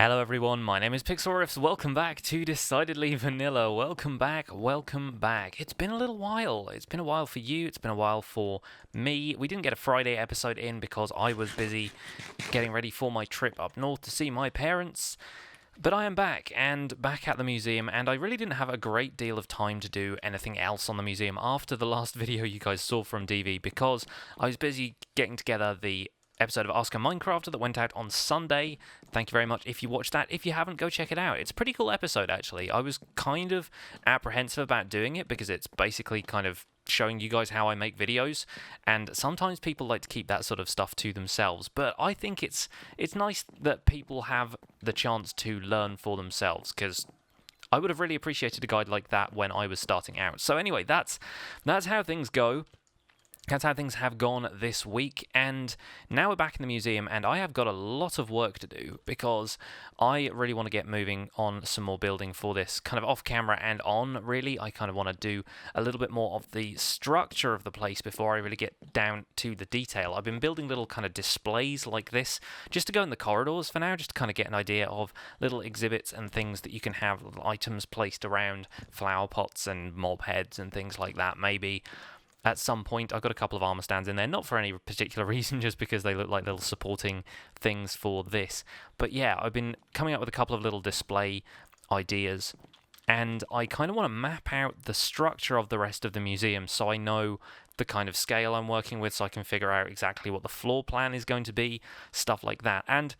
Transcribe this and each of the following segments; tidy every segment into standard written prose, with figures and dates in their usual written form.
Hello everyone, my name is Pixlriffs. Welcome back to Decidedly Vanilla. Welcome back, welcome back. It's been a little while. It's been a while for you, it's been a while for me. We didn't get a Friday episode in because I was busy getting ready for my trip up north to see my parents. But I am back, and back at the museum, and I really didn't have a great deal of time to do anything else on the museum after the last video you guys saw from DV because I was busy getting together the episode of Ask a Minecrafter that went out on Sunday. Thank you very much if you watched that. If you haven't, go check it out. It's a pretty cool episode, actually. I was kind of apprehensive about doing it because it's basically kind of showing you guys how I make videos, and sometimes people like to keep that sort of stuff to themselves, but I think it's nice that people have the chance to learn for themselves, because I would have really appreciated a guide like that when I was starting out. So anyway, that's how things go. That's how things have gone this week, and now we're back in the museum, and I have got a lot of work to do because I really want to get moving on some more building for this, kind of off camera and on, really. I kind of want to do a little bit more of the structure of the place before I really get down to the detail. I've been building little kind of displays like this just to go in the corridors for now, just to kind of get an idea of little exhibits and things that you can have, little items placed around flower pots and mob heads and things like that, maybe. At some point, I've got a couple of armor stands in there, not for any particular reason, just because they look like little supporting things for this. But yeah, I've been coming up with a couple of little display ideas, and I kind of want to map out the structure of the rest of the museum so I know the kind of scale I'm working with, so I can figure out exactly what the floor plan is going to be, stuff like that. And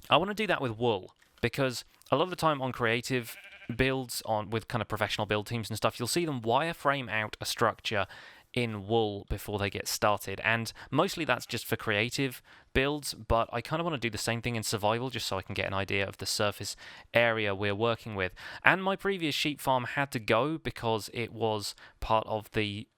I want to do that with wool, because a lot of the time on creative builds, with kind of professional build teams and stuff, you'll see them wireframe out a structure in wool before they get started, and mostly that's just for creative builds, but I kind of want to do the same thing in survival just so I can get an idea of the surface area we're working with. And my previous sheep farm had to go because it was part of the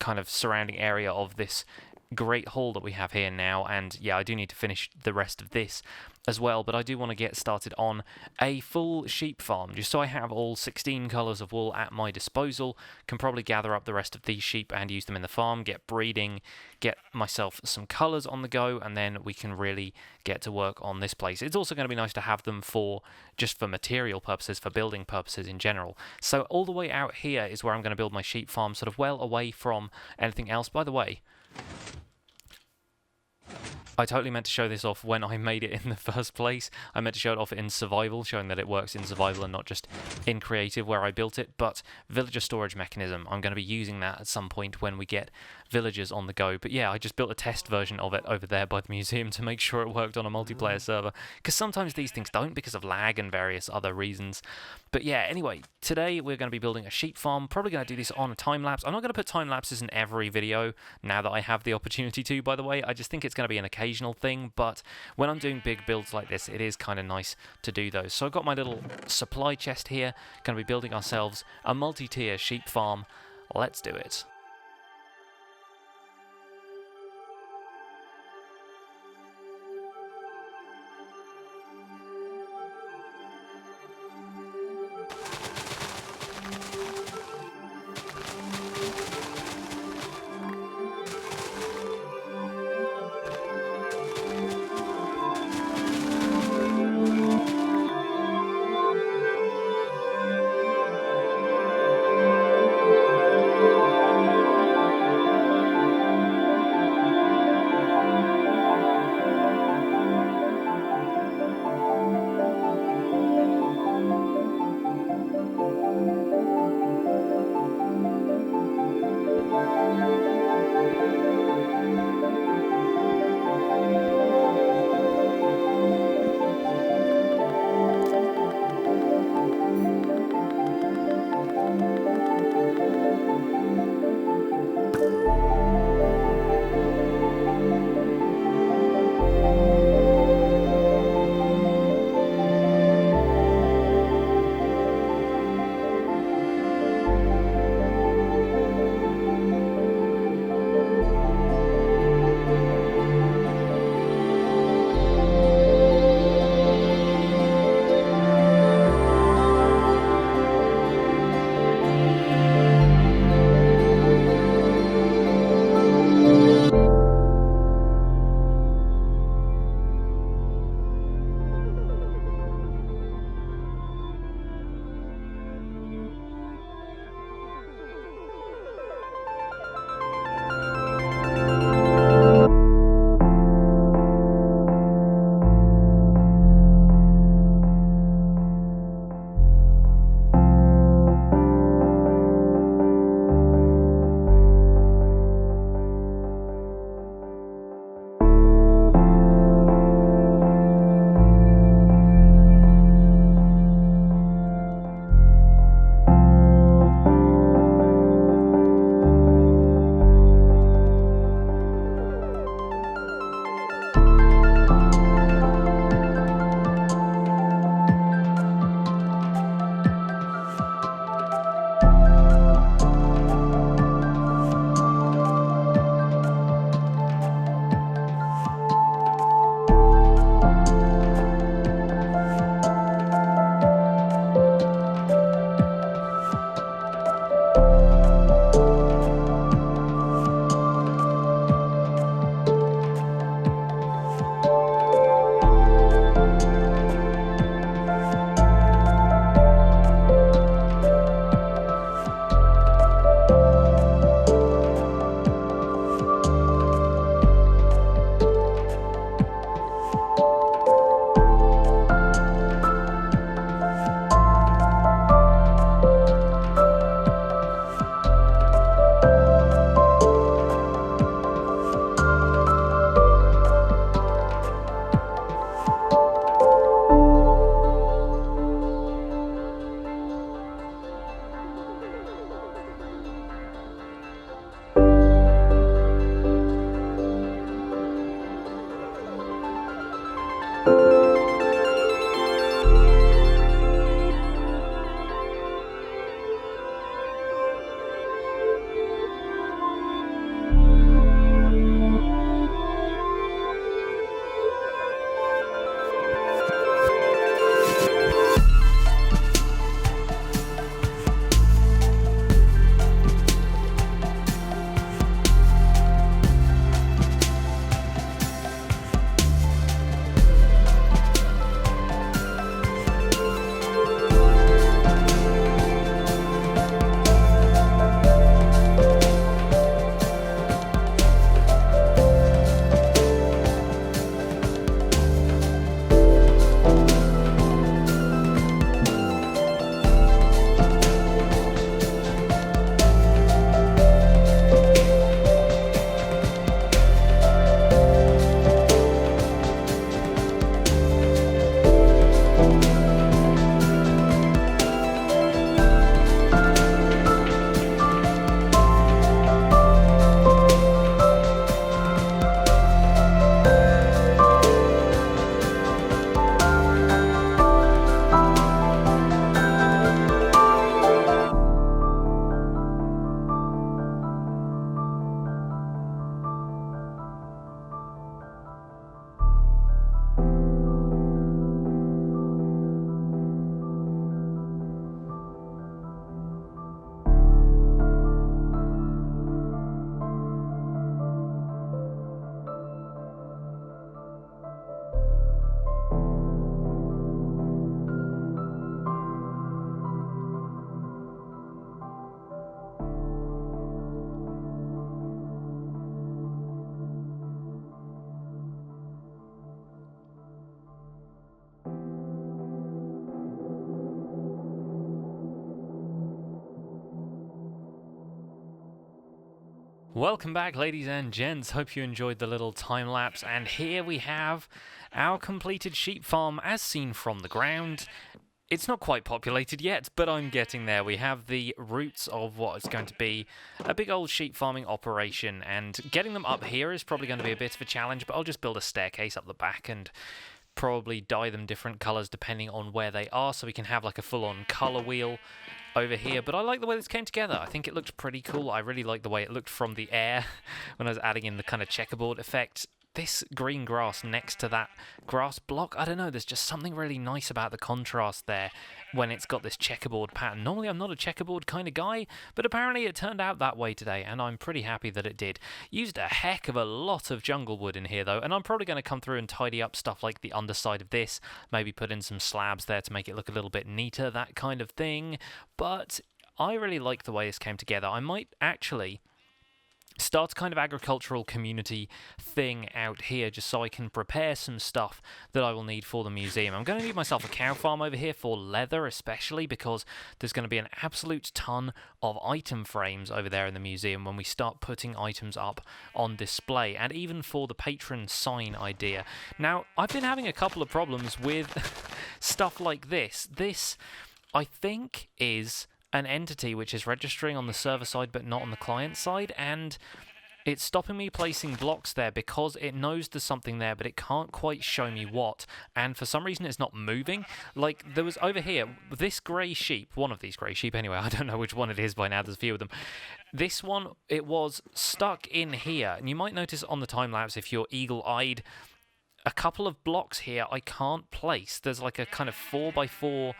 kind of surrounding area of this great hall that we have here now, and yeah, I do need to finish the rest of this as well, but I do want to get started on a full sheep farm just so I have all 16 colours of wool at my disposal, can probably gather up the rest of these sheep and use them in the farm, get breeding, get myself some colours on the go, and then we can really get to work on this place. It's also going to be nice to have them just for material purposes, for building purposes in general. So all the way out here is where I'm going to build my sheep farm, sort of well away from anything else. By the way, I totally meant to show this off when I made it in the first place. I meant to show it off in survival, showing that it works in survival and not just in creative where I built it, but villager storage mechanism, I'm going to be using that at some point when we get villagers on the go. But yeah, I just built a test version of it over there by the museum to make sure it worked on a multiplayer server, because sometimes these things don't because of lag and various other reasons. But yeah, anyway, today we're going to be building a sheep farm, probably going to do this on a time-lapse. I'm not going to put time-lapses in every video now that I have the opportunity to, by the way. I just think it's going to be an occasional thing, but when I'm doing big builds like this, it is kind of nice to do those. So I've got my little supply chest here, going to be building ourselves a multi-tier sheep farm. Let's do it. Welcome back, ladies and gents. Hope you enjoyed the little time lapse. And here we have our completed sheep farm as seen from the ground. It's not quite populated yet, but I'm getting there. We have the roots of what is going to be a big old sheep farming operation, and getting them up here is probably going to be a bit of a challenge, but I'll just build a staircase up the back and probably dye them different colours depending on where they are, so we can have like a full-on colour wheel over here. But I like the way this came together. I think it looked pretty cool. I really like the way it looked from the air when I was adding in the kind of checkerboard effect. This green grass next to that grass block, I don't know, there's just something really nice about the contrast there when it's got this checkerboard pattern. Normally I'm not a checkerboard kind of guy, but apparently it turned out that way today, and I'm pretty happy that it did. Used a heck of a lot of jungle wood in here though, and I'm probably going to come through and tidy up stuff like the underside of this, maybe put in some slabs there to make it look a little bit neater, that kind of thing. But I really like the way this came together. I might actually start a kind of agricultural community thing out here just so I can prepare some stuff that I will need for the museum. I'm going to need myself a cow farm over here for leather especially, because there's going to be an absolute ton of item frames over there in the museum when we start putting items up on display, and even for the patron sign idea. Now, I've been having a couple of problems with stuff like this. This, I think, is an entity which is registering on the server side but not on the client side, and it's stopping me placing blocks there because it knows there's something there but it can't quite show me what, and for some reason it's not moving. Like, there was over here, this grey sheep, one of these grey sheep anyway, I don't know which one it is by now, there's a few of them. This one, it was stuck in here, and you might notice on the time-lapse if you're eagle-eyed, a couple of blocks here I can't place. There's like a kind of 4x4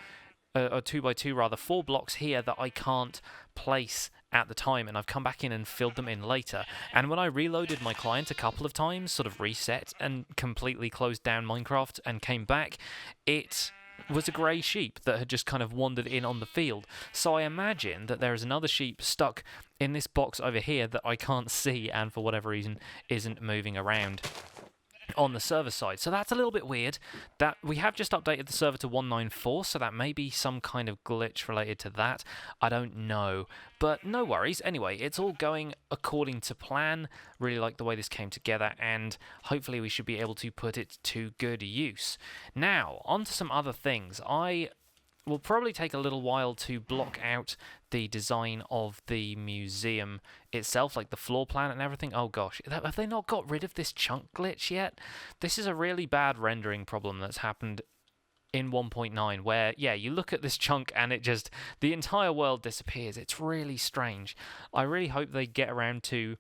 or 2x2 rather, 4 blocks here that I can't place at the time, and I've come back in and filled them in later. And when I reloaded my client a couple of times, sort of reset and completely closed down Minecraft and came back, it was a grey sheep that had just kind of wandered in on the field. So I imagine that there is another sheep stuck in this box over here that I can't see and for whatever reason isn't moving around on the server side. So that's a little bit weird. That we have just updated the server to 194, so that may be some kind of glitch related to that. I don't know, but no worries. Anyway, it's all going according to plan. Really like the way this came together, and hopefully we should be able to put it to good use. Now, on to some other things. I will probably take a little while to block out the design of the museum itself, like the floor plan and everything. Oh gosh, have they not got rid of this chunk glitch yet? This is a really bad rendering problem that's happened in 1.9, where, yeah, you look at this chunk and it just, the entire world disappears. It's really strange. I really hope they get around to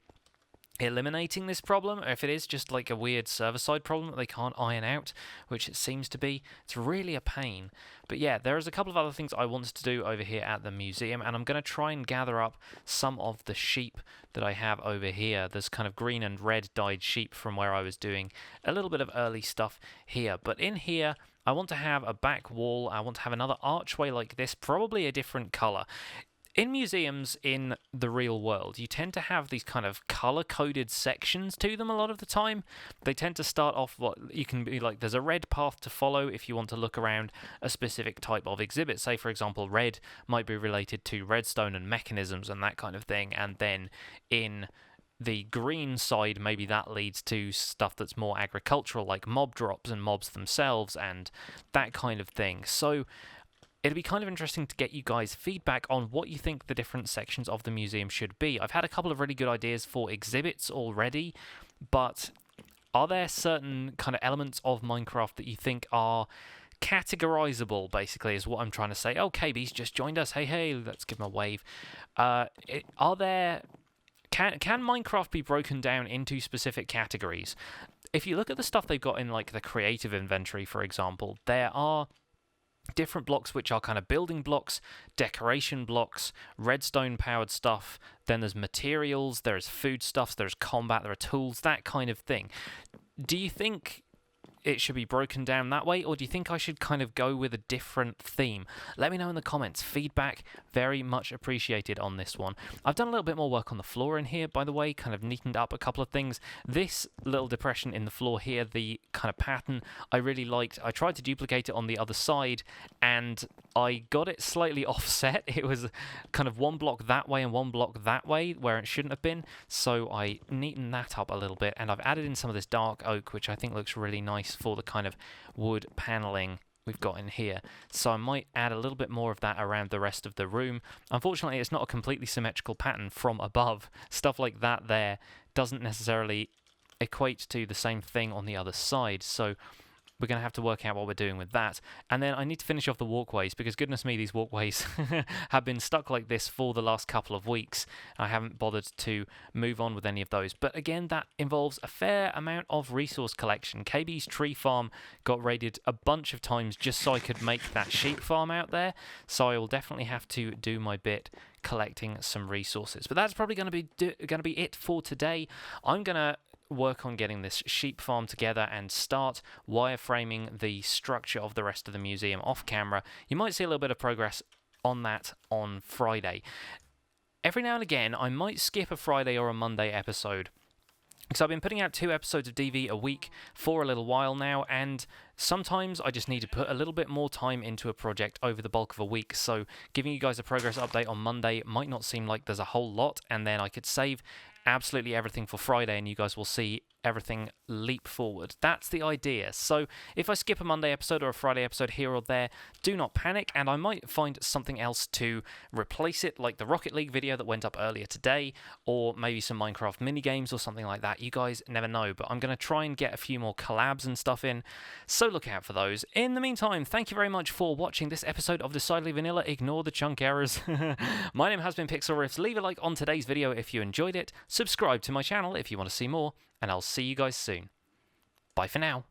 eliminating this problem, or if it is just like a weird server-side problem that they can't iron out, which it seems to be. It's really a pain. But yeah, there's a couple of other things I wanted to do over here at the museum, and I'm going to try and gather up some of the sheep that I have over here. There's kind of green and red dyed sheep from where I was doing a little bit of early stuff here. But in here, I want to have a back wall. I want to have another archway like this, probably a different color. In museums in the real world, you tend to have these kind of color-coded sections to them a lot of the time. They tend to start off what you can be like, there's a red path to follow if you want to look around a specific type of exhibit. Say, for example, red might be related to redstone and mechanisms and that kind of thing, and then in the green side, maybe that leads to stuff that's more agricultural, like mob drops and mobs themselves and that kind of thing. So it'd be kind of interesting to get you guys feedback on what you think the different sections of the museum should be. I've had a couple of really good ideas for exhibits already, but are there certain kind of elements of Minecraft that you think are categorizable, basically, is what I'm trying to say. Oh, KB's just joined us. Hey, let's give him a wave. Are there... Can Minecraft be broken down into specific categories? If you look at the stuff they've got in, like, the creative inventory, for example, there are different blocks which are kind of building blocks, decoration blocks, redstone powered stuff, then there's materials, there's foodstuffs, there's combat, there are tools, that kind of thing. Do you think it should be broken down that way, or do you think I should kind of go with a different theme? Let me know in the comments. Feedback very much appreciated on this one. I've done a little bit more work on the floor in here, by the way, kind of neatened up a couple of things. This little depression in the floor here, the kind of pattern I really liked. I tried to duplicate it on the other side, and I got it slightly offset. It was kind of one block that way and one block that way, where it shouldn't have been, so I neatened that up a little bit, and I've added in some of this dark oak, which I think looks really nice for the kind of wood paneling we've got in here. So I might add a little bit more of that around the rest of the room. Unfortunately, it's not a completely symmetrical pattern from above. Stuff like that there doesn't necessarily equate to the same thing on the other side, so we're going to have to work out what we're doing with that. And then I need to finish off the walkways, because goodness me, these walkways have been stuck like this for the last couple of weeks. I haven't bothered to move on with any of those. But again, that involves a fair amount of resource collection. KB's tree farm got raided a bunch of times just so I could make that sheep farm out there. So I will definitely have to do my bit collecting some resources. But that's probably going to be it for today. I'm going to work on getting this sheep farm together and start wireframing the structure of the rest of the museum off camera. You might see a little bit of progress on that on Friday. Every now and again, I might skip a Friday or a Monday episode, because I've been putting out 2 episodes of DV a week for a little while now, and sometimes I just need to put a little bit more time into a project over the bulk of a week. So giving you guys a progress update on Monday might not seem like there's a whole lot, and then I could save absolutely everything for Friday and you guys will see everything leap forward. That's the idea. So if I skip a Monday episode or a Friday episode here or there, do not panic, and I might find something else to replace it, like the Rocket League video that went up earlier today, or maybe some Minecraft minigames or something like that. You guys never know, but I'm going to try and get a few more collabs and stuff in, so look out for those. In the meantime, thank you very much for watching this episode of Decidedly Vanilla. Ignore the chunk errors. My name has been Pixlriffs. Leave a like on today's video if you enjoyed it. Subscribe to my channel if you want to see more, and I'll see you guys soon. Bye for now.